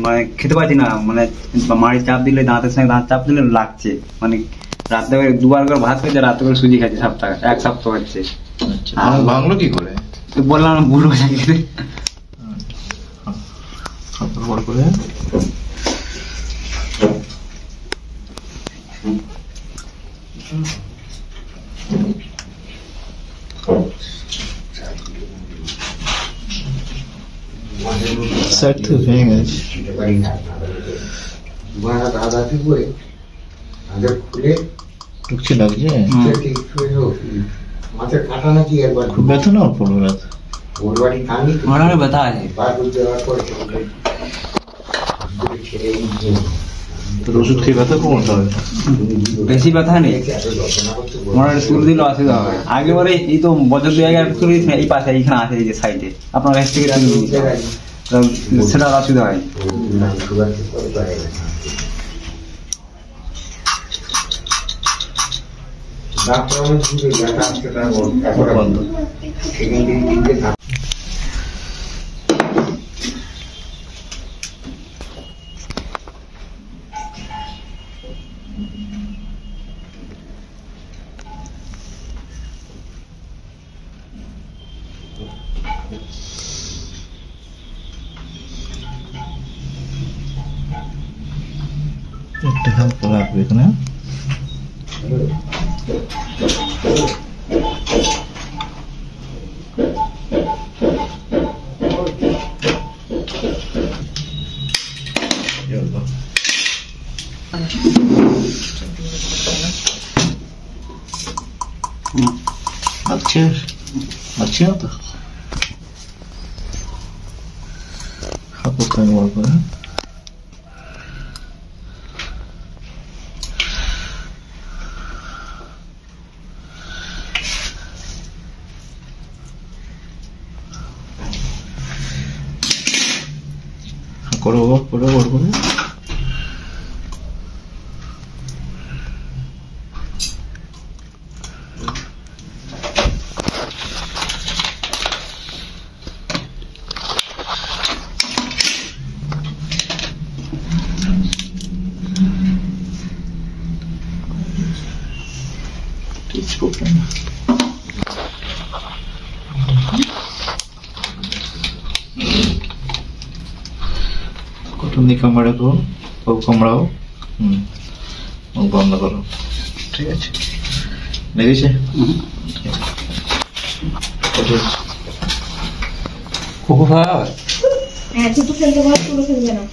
মানে খেতে পারছি না, মানে মাড়ি চাপ দিলে দাঁতের সঙ্গে দাঁত চাপ দিলে লাগছে, মানে রাত্রে দুবার করে ভাত খেয়েছে, রাত্রে করে সুজি খাচ্ছে, এক সপ্তাহ হচ্ছে। ভাঙলো কি করে? বললাম না বুড়ো খেতে করে সেট তো ভেঙে গেছে। ঢুকছে লাগছে খুব ব্যথা না? অল্প ব্যথা ব্যথা আছে, ওষুধ খেয়ে ব্যথা কমাতে হবে। বেশি ব্যথা নেই, মনে শুরু দিলে অসুবিধা হবে। আগে পরে এই তো বছর 2 আগে শুরু এই পাশে এইখানে আছে, এই যে সাইডে আপনার কাছ থেকে সেটা অসুবিধা হয়। একটা হালকা লাগবে এখানে। লাগছে লাগছে না তো? হাতে বল করে করো করো করো কটন কামড়ে করো, কামড়াও, বন্ধ করো। ঠিক আছে, লেগেছে? হ্যাঁ, ছোট ফেলতে পারো, পুরো ফেলবে না।